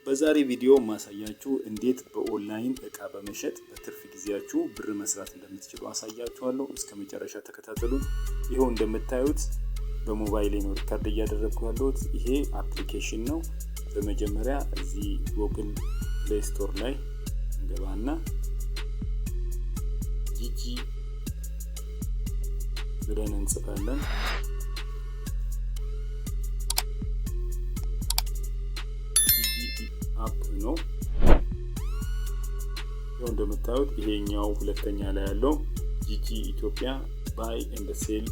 በዛሬ ቪዲዮ ማሳያችሁ እንዴት በኦንላይን እቃ በመሸጥ በትርፍ ጊዜያችሁ ብር መስራት እንደምትችሉ አሳያችኋለሁ። እስከ መጨረሻ ተከታተሉ። ይሄው እንደምታዩት በሞባይል ነው ሪካርድ እያደረግኩ ያለሁት። ይሄ አፕሊኬሽን ነው። በመጀመሪያ እዚህ ጉግል ፕሌይ ስቶር ላይ እንገባና ጂጂ ብለን እንጽፋለን። አፕ ነው። ያው እንደምታዩት ይሄኛው ሁለተኛ ላይ ያለው ጂጂ ኢትዮጵያ ባይ ኤንድ ሴል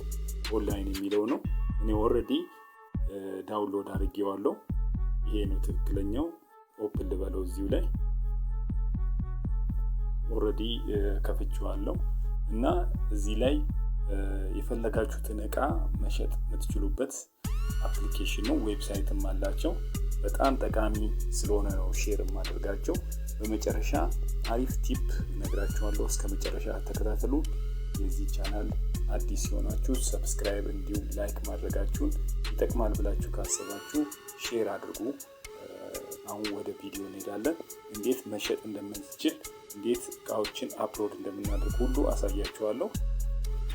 ኦንላይን የሚለው ነው። እኔ ኦሬዲ ዳውንሎድ አድርጌዋለሁ። ይሄ ነው ትክክለኛው። ኦፕን ልበለው። እዚሁ ላይ ኦሬዲ ከፍቼዋለሁ እና እዚህ ላይ የፈለጋችሁትን እቃ መሸጥ የምትችሉበት አፕሊኬሽን ነው። ዌብሳይትም አላቸው። በጣም ጠቃሚ ስለሆነ ነው ሼር ማድረጋቸው። በመጨረሻ አሪፍ ቲፕ እነግራችኋለሁ። እስከ መጨረሻ ተከታተሉ። የዚህ ቻናል አዲስ የሆናችሁ ሰብስክራይብ እንዲሁም ላይክ ማድረጋችሁን ይጠቅማል ብላችሁ ካሰባችሁ ሼር አድርጉ። አሁን ወደ ቪዲዮ እንሄዳለን። እንዴት መሸጥ እንደምንችል፣ እንዴት እቃዎችን አፕሎድ እንደምናደርግ ሁሉ አሳያችኋለሁ።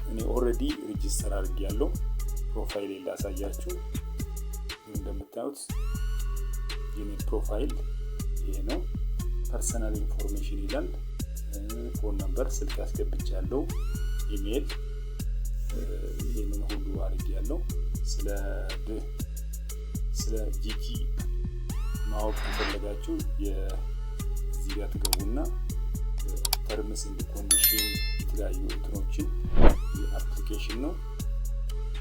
እኔ ኦሬዲ ሬጂስተር አድርጌያለሁ። ፕሮፋይል ላሳያችሁ። እንደምታዩት የኔ ፕሮፋይል ይሄ ነው። ፐርሰናል ኢንፎርሜሽን ይላል። ፎን ነምበር፣ ስልክ አስገብቻለሁ፣ ኢሜል፣ ይሄንን ሁሉ አድርጌያለሁ። ስለ ጂጂ ማወቅ ከፈለጋችሁ እዚህ ጋር ትገቡና ተርምስ ኤንድ ኮንዲሽን የተለያዩ እንትኖችን የአፕሊኬሽን ነው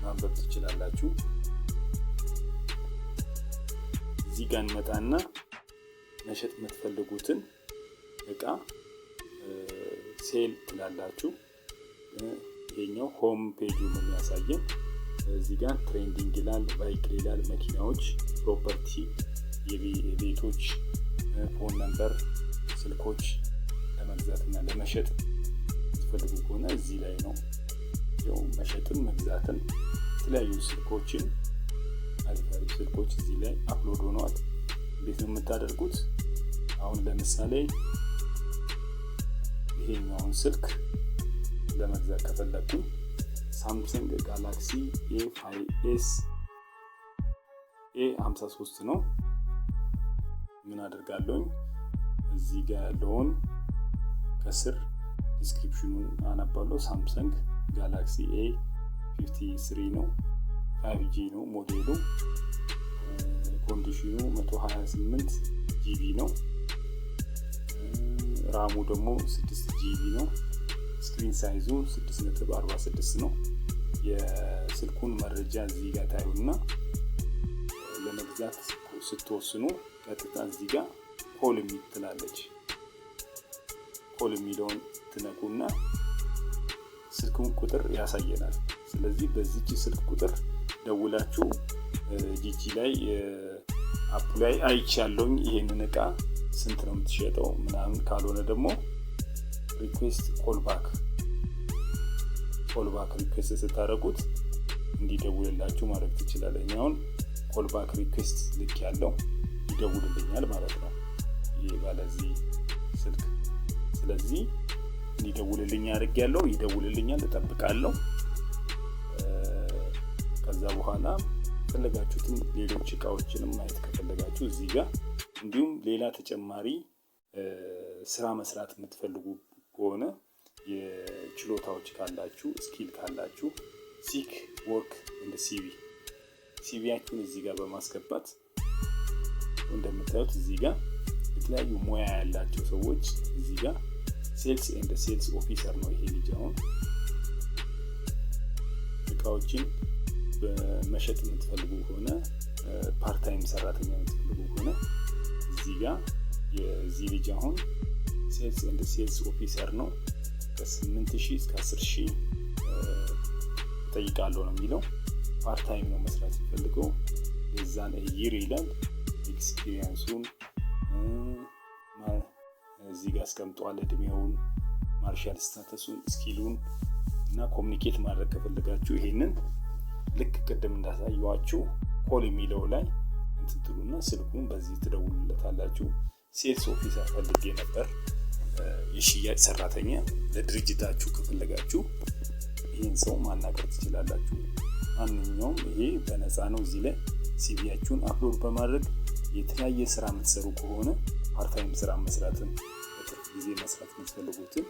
ማንበብ ትችላላችሁ። እዚህ ጋር እንመጣና መሸጥ የምትፈልጉትን እቃ ሴል ትላላችሁ። ይሄኛው ሆም ፔጁ ነው የሚያሳየን። እዚህ ጋር ትሬንዲንግ ይላል፣ ባይክል ይላል፣ መኪናዎች፣ ፕሮፐርቲ፣ የቤቶች፣ ፎን ነምበር፣ ስልኮች ለመግዛትና ለመሸጥ የምትፈልጉ ከሆነ እዚህ ላይ ነው። ያው መሸጥም መግዛትም የተለያዩ ስልኮችን አሪፍ ስልኮች እዚህ ላይ አፕሎድ ሆነዋል። እንዴት ነው የምታደርጉት? አሁን ለምሳሌ ይሄኛውን ስልክ ለመግዛት ከፈለኩ ሳምሰንግ ጋላክሲ A5s A53 ነው። ምን አደርጋለሁኝ? እዚህ ጋር ያለውን ከስር ዲስክሪፕሽኑን አነባለሁ። ሳምሰንግ ጋላክሲ A53 ነው። 5G ነው ሞዴሉ። ኮንዲሽኑ 128 GB ነው። ራሙ ደግሞ 6 GB ነው። ስክሪን ሳይዙ 6.46 ነው። የስልኩን መረጃ እዚህ ጋር ታዩና ለመግዛት ስትወስኑ ቀጥታ እዚህ ጋር ኮል ትላለች። ኮል የሚለውን ትነኩና ስልኩን ቁጥር ያሳየናል። ስለዚህ በዚህች ስልክ ቁጥር ደውላችሁ ጂጂ ላይ አፕ ላይ አይቻለሁኝ ይሄንን እቃ ስንት ነው የምትሸጠው ምናምን፣ ካልሆነ ደግሞ ሪኩዌስት ኮልባክ ሪኩዌስት ስታደርጉት እንዲደውልላችሁ ማድረግ ትችላላችሁ። አሁን ኮልባክ ሪኩዌስት ልክ ያለው ይደውልልኛል ማለት ነው ይሄ ባለዚህ ስልክ። ስለዚህ እንዲደውልልኝ አድርጌያለሁ። ይደውልልኛል፣ እጠብቃለሁ። ከዛ በኋላ ፈለጋችሁትን ሌሎች እቃዎችንም ማየት ከፈለጋችሁ እዚህ ጋር፣ እንዲሁም ሌላ ተጨማሪ ስራ መስራት የምትፈልጉ ከሆነ የችሎታዎች ካላችሁ፣ ስኪል ካላችሁ ሲክ ወርክ እንደ ሲቪያችሁን እዚህ ጋር በማስገባት እንደምታዩት እዚህ ጋር የተለያዩ ሙያ ያላቸው ሰዎች እዚህ ጋር ሴልስ ኤንድ ሴልስ ኦፊሰር ነው ይሄ ልጅ። አሁን እቃዎችን በመሸጥ የምትፈልጉ ከሆነ ፓርታይም ሰራተኛ የምትፈልጉ ከሆነ እዚህ ጋር የዚህ ልጅ አሁን ሴልስ ኤንድ ሴልስ ኦፊሰር ነው። ከ8,000 እስከ 10,000 ጠይቃለሁ ነው የሚለው። ፓርታይም ነው መስራት የሚፈልገው። የዛን ይር ይላል። ኤክስፒሪየንሱን እዚህ ጋር አስቀምጧል። እድሜውን፣ ማርሻል ስታተሱን፣ ስኪሉን እና ኮሚኒኬት ማድረግ ከፈለጋችሁ ይሄንን ልክ ቅድም እንዳሳየዋችሁ ኮል የሚለው ላይ ትሉና ስልኩን በዚህ ትደውሉለታላችሁ። ሴልስ ኦፊሰር ፈልጌ ነበር፣ የሽያጭ ሰራተኛ ለድርጅታችሁ ከፈለጋችሁ ይህን ሰው ማናገር ትችላላችሁ። ማንኛውም ይሄ በነፃ ነው። እዚህ ላይ ሲቪያችሁን አፕሎድ በማድረግ የተለያየ ስራ የምትሰሩ ከሆነ ፓርታይም ስራ መስራትን በትርፍ ጊዜ መስራት የምትፈልጉትን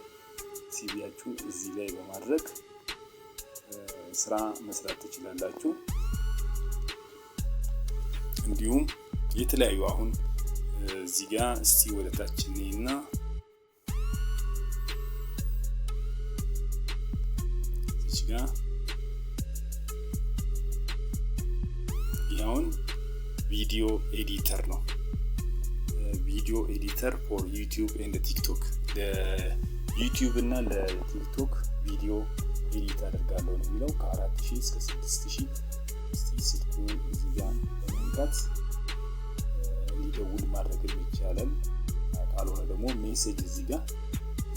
ሲቪያችሁን እዚህ ላይ በማድረግ ስራ መስራት ትችላላችሁ። እንዲሁም የተለያዩ አሁን እዚህ ጋር እስቲ ወደ ታች እንይና እዚህ ጋር ይሄውን ቪዲዮ ኤዲተር ነው። ቪዲዮ ኤዲተር ፎር ዩቲዩብ ኤንድ ቲክቶክ። ለዩቲዩብ እና ለቲክቶክ ቪዲዮ ኤዲት አደርጋለሁ ነው የሚለው። ከ4000 እስከ 6000 እስቲ ስልኩን እዚህ ጋር በመንካት ሊደውል ማድረግ ይቻላል። ካልሆነ ደግሞ ሜሴጅ እዚህ ጋር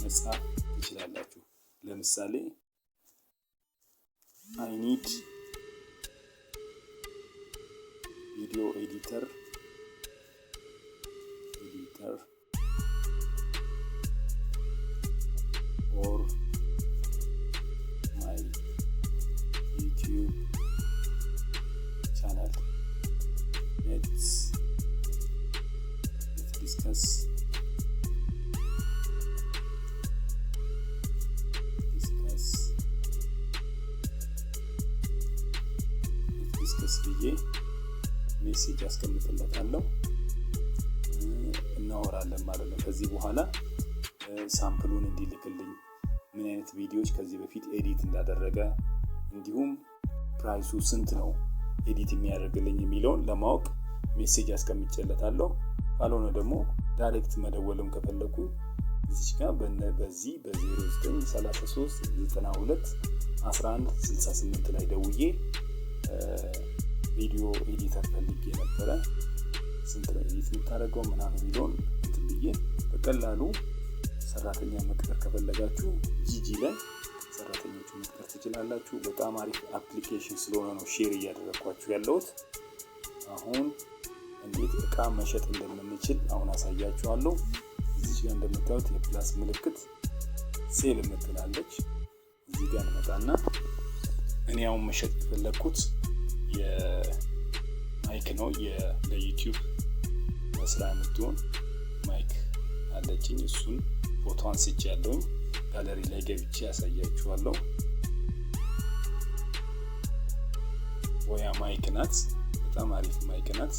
መጻፍ ትችላላችሁ። ለምሳሌ I need video editor or my YouTube channel. Let's discuss ብዬ ሜሴጅ አስቀምጥለታለሁ። እናወራለን ማለት ነው። ከዚህ በኋላ ሳምፕሉን እንዲልክልኝ ምን አይነት ቪዲዮዎች ከዚህ በፊት ኤዲት እንዳደረገ እንዲሁም ፕራይሱ ስንት ነው ኤዲት የሚያደርግልኝ የሚለውን ለማወቅ ሜሴጅ አስቀምጬለታለሁ። ካልሆነ ደግሞ ዳይሬክት መደወልም ከፈለኩ እዚህ ጋር በዚህ በ0933 92 11 68 ላይ ደውዬ ቪዲዮ ኤዲተር ፈልጌ ነበረ፣ ስንት ነው ኤዲት የምታደርገው ምናምን የሚለውን እንትን ብዬ በቀላሉ ሰራተኛ መቅጠር ከፈለጋችሁ ጂጂ ላይ ሰራተኞች መቅጠር ትችላላችሁ። በጣም አሪፍ አፕሊኬሽን ስለሆነ ነው ሼር እያደረኳችሁ ያለሁት። አሁን እንዴት እቃ መሸጥ እንደምንችል አሁን አሳያችኋለሁ። እዚህ ጋር እንደምታዩት የፕላስ ምልክት ሴል የምትላለች። እዚህ ጋር እንመጣና እኔ አሁን መሸጥ የፈለኩት የማይክ ነው። ለዩቲዩብ መስሪያ የምትሆን ማይክ አለችኝ። እሱን ፎቶ አንስቻለሁ። ጋለሪ ላይ ገብቼ ያሳያችኋለሁ። ወያ ማይክ ናት። በጣም አሪፍ ማይክ ናት።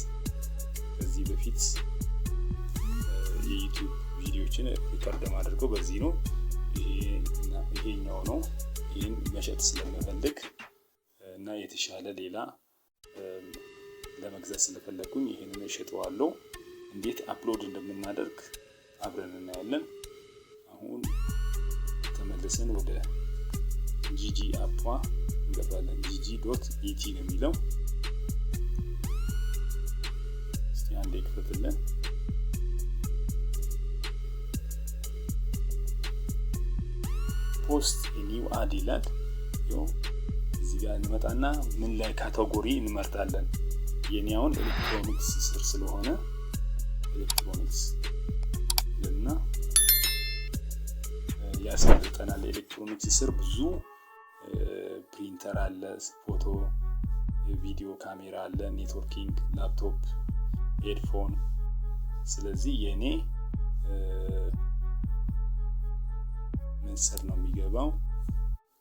ከዚህ በፊት የዩቲዩብ ቪዲዮዎችን ሪከርድ ማድረገው በዚህ ነው። ይሄኛው ነው። ይህን መሸጥ ስለምፈልግ እና የተሻለ ሌላ ለመግዛት ስለፈለኩኝ ይሄንን እሸጠዋለሁ። እንዴት አፕሎድ እንደምናደርግ አብረን እናያለን። አሁን ተመልሰን ወደ ጂጂ አፕ እንገባለን። gg.et ነው የሚለው። እስቲ አንዴ ክፈትልን። ፖስት ኒው አድ ይላል። እዚህ ጋር እንመጣና ምን ላይ ካቴጎሪ እንመርጣለን። የኔውን ኤሌክትሮኒክስ ስር ስለሆነ ኤሌክትሮኒክስ እና ያስመርጠናል። ኤሌክትሮኒክስ ስር ብዙ ፕሪንተር አለ፣ ፎቶ ቪዲዮ ካሜራ አለ፣ ኔትወርኪንግ፣ ላፕቶፕ፣ ሄድፎን። ስለዚህ የኔ ምን ስር ነው የሚገባው?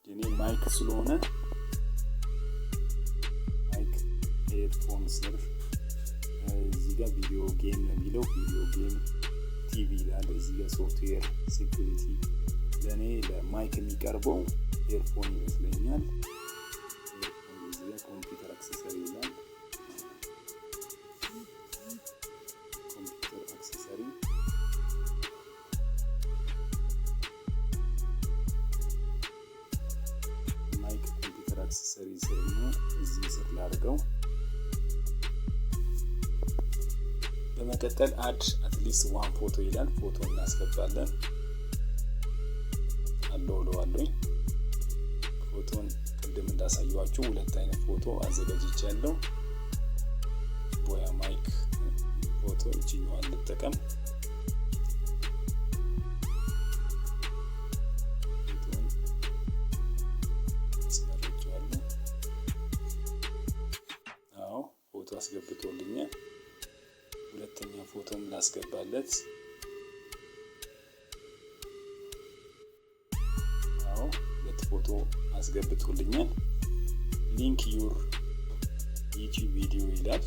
የኔ ማይክ ስለሆነ ማይክ ሄድፎን ስር እዚህ ጋር ቪዲዮ ጌም ነው የሚለው። ቪዲዮ ጌም ቲቪ ይላል። እዚህ ጋር ሶፍትዌር ሴኩሪቲ። ለኔ ለማይክ የሚቀርበው ሄድፎን ይመስለኛል። እዚህ ጋር ኮምፒውተር አክሰሰሪ ይላል። ኮምፒውተር አክሰሰሪ ማይክ ኮምፒውተር አክሰሰሪ ስር ነው። እዚህ ስር ላድርገው። በመቀጠል አድ አትሊስት ዋን ፎቶ ይላል። ፎቶ እናስገባለን። አለዋለኝ ፎቶን ቅድም እንዳሳየኋችሁ ሁለት አይነት ፎቶ አዘጋጅቻለሁ። ቦያ ማይክ ፎቶ እችኛዋን ልጠቀም። አዎ ፎቶ አስገብቶልኛል። ሁለተኛ ፎቶም ላስገባለት። አዎ ሁለት ፎቶ አስገብቶልኛል። ሊንክ ዩር ዩቲዩብ ቪዲዮ ይላል።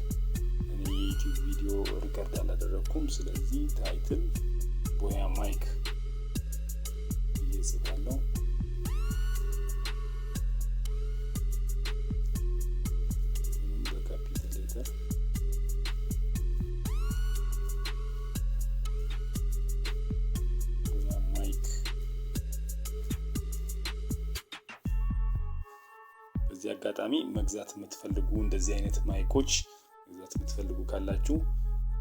እኔ የዩቲዩብ ቪዲዮ ሪከርድ አላደረኩም። ስለዚህ ታይትል ቦያ ማይክ እየጽፋለሁ። በካፒታል ሌተር ቦያ ማይክ። በዚህ አጋጣሚ መግዛት የምትፈልጉ እንደዚህ አይነት ማይኮች መግዛት የምትፈልጉ ካላችሁ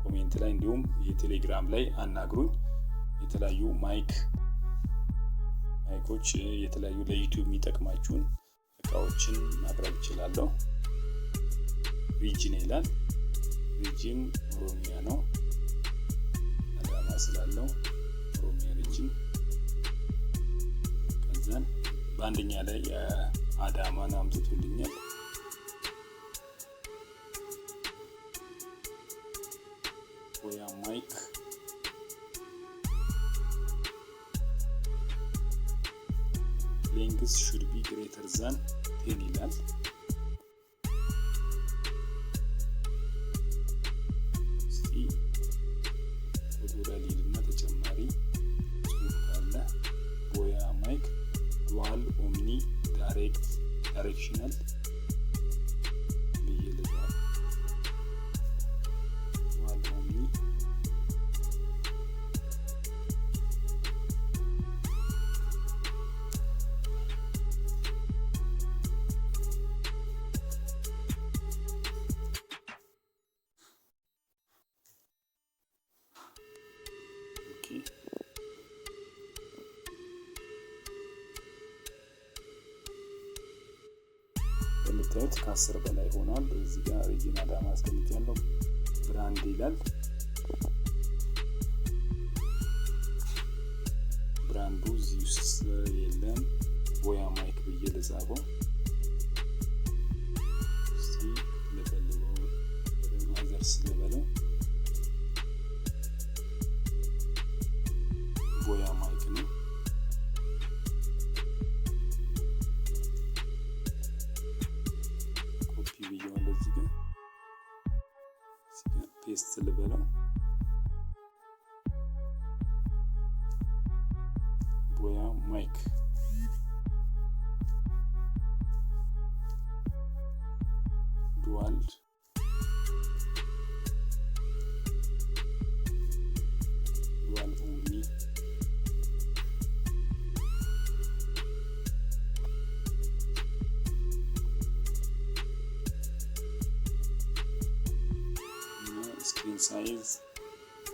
ኮሜንት ላይ እንዲሁም የቴሌግራም ላይ አናግሩኝ። የተለያዩ ማይኮች የተለያዩ ለዩቲዩብ የሚጠቅማችሁን እቃዎችን ማቅረብ እችላለሁ። ሪጅን ይላል። ሪጅን ኦሮሚያ ነው። አዳማ ስላለው ኦሮሚያ ሪጅን። ከዛን በአንደኛ ላይ አዳማን አምጥቶልኛል። ቦያ ማይክ ሌንግዝ should be greater than 10 ይላል። እስቲ ፎቶ ላይ ሊልና ተጨማሪ ጽሁፍ ካለ ቦያ ማይክ ዱዋል ኦምኒ ዳይሬክሽናል ብዬልታል። ዱዋል ኦምኒ እንደምታዩት ከ10 በላይ ሆኗል። እዚህ ጋር ሪጅን አዳማ አስቀምጫለሁ። ብራንድ ይላል። ብራንዱ እዚህ ውስጥ የለም። ቦያ ማይክ ብዬ ልጻፈው። እስቲ ለፈልገው አዘርስ ልበለው። ቦያ ማይክ ነው። ኮፒ ብዬዋለሁ። እዚህ ጋር ፔስት ልበለው። ቦያ ማይክ ዱዋል ኦምኒ ስክሪን ሳይዝ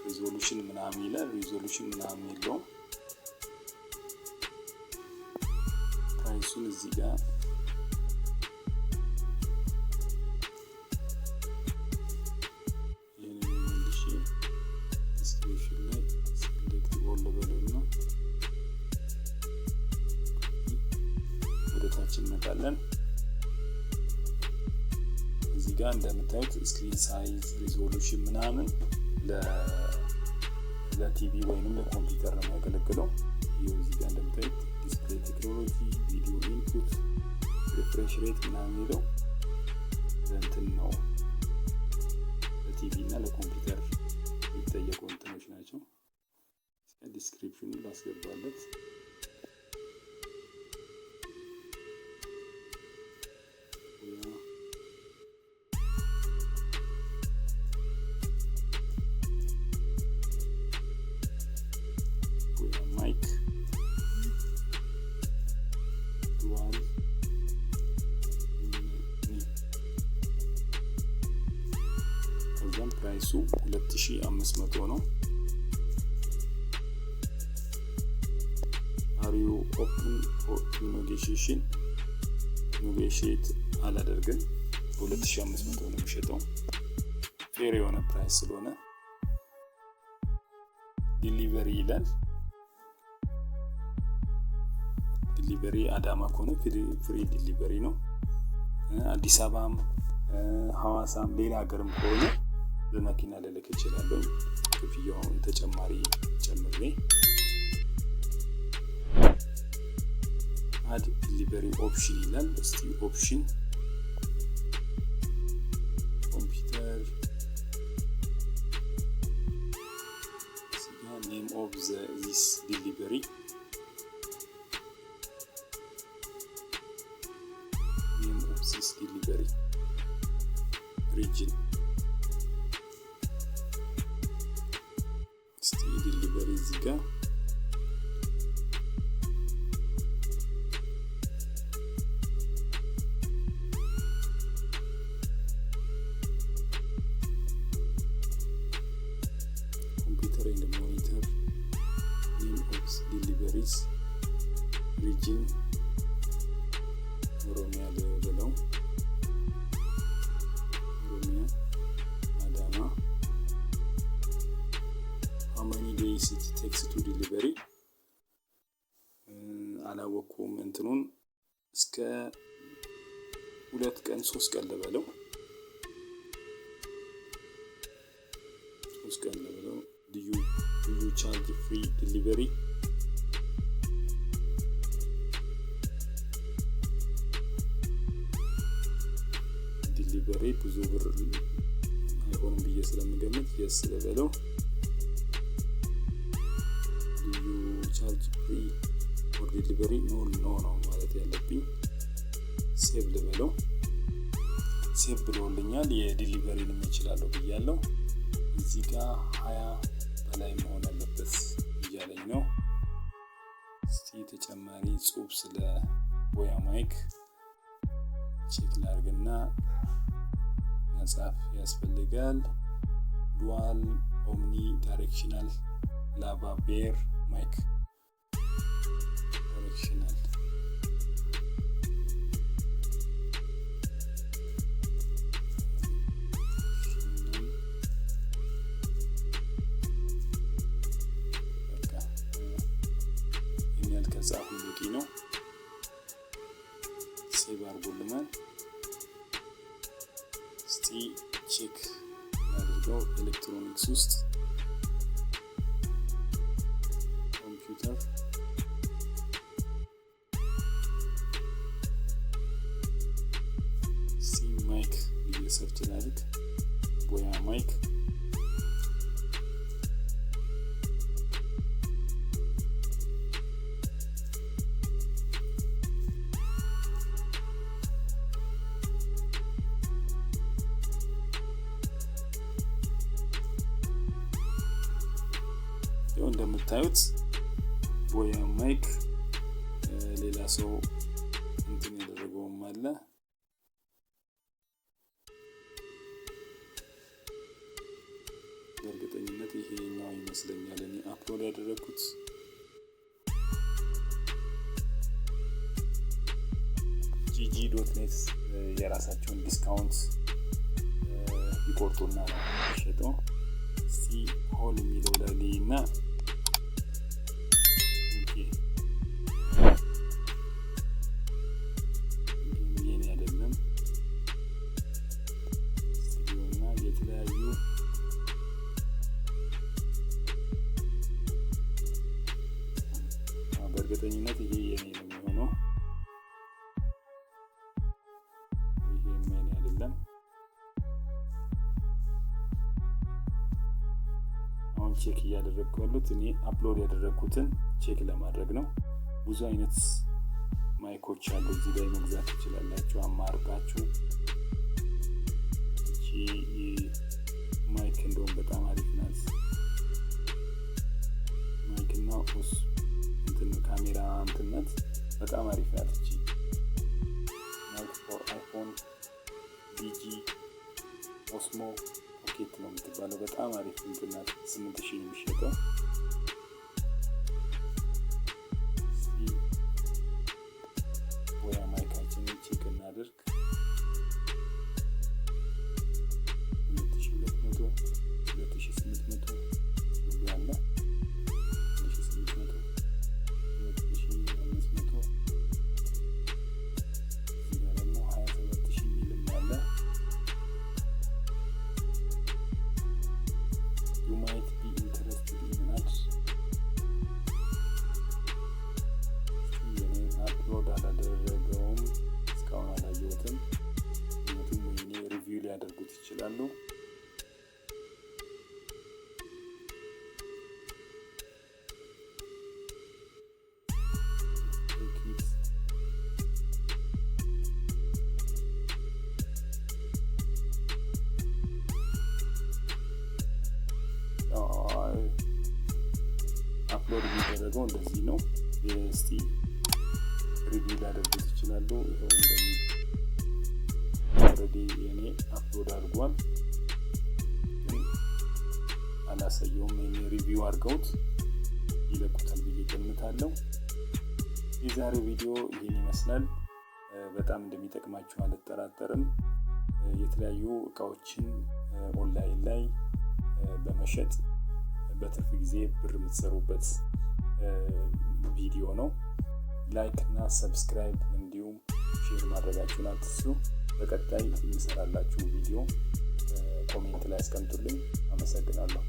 ሪዞሉሽን ምናምን ይላል። ሪዞሉሽን ምናምን የለውም። ፕራይሱን እዚህ ጋር ዲስክሪፕሽን ላይ ሴሌክት ኦል በለውና ወደ ታች እንመጣለን። እዚህ ጋር እንደምታዩት ስክሪን ሳይዝ ሪዞሉሽን ምናምን ለቲቪ ወይንም ለኮምፒውተር ነው የሚያገለግለው። ይሄው እዚህ ጋር እንደምታዩት ዲስፕሌይ ቴክኖሎጂ፣ ቪዲዮ ኢንፑት፣ ሪፍሬሽ ሬት ምናምን የሚለው ለእንትን ነው ለቲቪ እና ለኮምፒውተር የሚጠየቁ እንትኖች ናቸው። ዲስክሪፕሽኑን ላስገባለት። ማይክ ዱዋል ከዛም ፕራይሱ 2500 ነው። አሪዮ ኦፕን ፎር ኔጎሺዬት አላደርግም። በ2500 ነው የሚሸጠው። ፌር የሆነ ፕራይስ ስለሆነ ዲሊቨሪ ይላል። ዲሊቨሪ አዳማ ከሆነ ፍሪ ዲሊቨሪ ነው። አዲስ አበባም ሐዋሳም ሌላ ሀገርም ከሆነ በመኪና ልልክ እችላለሁ። ክፍያውን ተጨማሪ ጨምሬ አድ ዲሊቨሪ ኦፕሽን ይላል። እስቲ ኦፕሽን ኮምፒውተር ኔም ኦፍ ዚስ ዲሊቨሪ ዲሊቨሪ ሪጅን እስቲ ዲሊቨሪ እዚህ ጋር ኮምፒውተር ኤንድ ሞኒተር ኔም ኦፍ ዲሊቨሪስ ሪጅን ኦሮሚያ ብለው ኦሮሚያ አዳማ how many days it takes to delivery አላወኩም። እንትኑን እስከ 2 ቀን 3 ቀን ልበለው 3 ቀን ልበለው። do you charge free delivery ዲሊቨሪ ብዙ ብር አይሆንም ብዬ ስለምገምት የስ ልበለው። ልዩ ቻርጅ ፍሪ ፎር ዲሊቨሪ ኖ ነው ማለት ያለብኝ። ሴቭ ልበለው። ሴቭ ብሎልኛል። የዲሊቨሪንም እችላለሁ ብያለሁ። እዚህ ጋር 20 በላይ መሆን አለበት እያለኝ ነው። እስቲ ተጨማሪ ጽሁፍ ስለ ቦያ ማይክ ቼክ ላድርግና መጻፍ ያስፈልጋል። ዱዋል ኦምኒ ዳይሬክሽናል ላቫ ቤር ማይክ ዳይሬክሽናል ከጻፉ በቂ ነው። ሴቭ አድርጎልናል። እስቲ ቼክ እናድርገው። ኤሌክትሮኒክስ ውስጥ ኮምፒውተር ሲ ማይክ ሰርች ላድርግ። ቦያ ማይክ እንደምታዩት ቦያ ማይክ ሌላ ሰው እንትን ያደረገውም አለ። በእርግጠኝነት ይሄኛው ይመስለኛል እኔ አፕሎድ ያደረኩት። gg.net የራሳቸውን ዲስካውንት ይቆርጡና ነው የሚሸጠው። እስቲ ሆል የሚለው ላይ እና በእርግጠኝነት ይሄ የኔ ነው የሚሆነው። ይሄ የኔ አይደለም። አሁን ቼክ እያደረግኩ ያሉት እኔ አፕሎድ ያደረግኩትን ቼክ ለማድረግ ነው። ብዙ አይነት ማይኮች አሉ። እዚህ ላይ መግዛት ትችላላችሁ አማርጣችሁ። እቺ ማይክ እንደውም በጣም አሪፍ ናት። ማይክና ኦስ ካሜራ እንትነት በጣም አሪፍ ናት። እቺ ማይክ ፎር አይፎን ዲጂ ኦስሞ ፖኬት ነው የምትባለው። በጣም አሪፍ እንትናት 8000 ነው የሚሸጠው። ቦያ ማይካችንን ቼክ እናድርግ። 2200 2800 ያለ አፕሎድ የሚደረገው እንደዚህ ነው። እስቲ ሪቪው ላደርጉት ይችላሉ። ይሄው እንደዚህ ኦልሬዲ የኔ አፕሎድ አድርጓል፣ ግን አላሳየውም። የኔ ሪቪው አድርገውት ይለቁታል ብዬ ገምታለሁ። የዛሬው ቪዲዮ ይህን ይመስላል። በጣም እንደሚጠቅማችሁ አልጠራጠርም። የተለያዩ እቃዎችን ኦንላይን ላይ በመሸጥ በትርፍ ጊዜ ብር የምትሰሩበት ቪዲዮ ነው። ላይክ እና ሰብስክራይብ እንዲሁም ሼር ማድረጋችሁን አትርሱ። በቀጣይ የምሰራላችሁ ቪዲዮ ኮሜንት ላይ አስቀምጡልኝ። አመሰግናለሁ።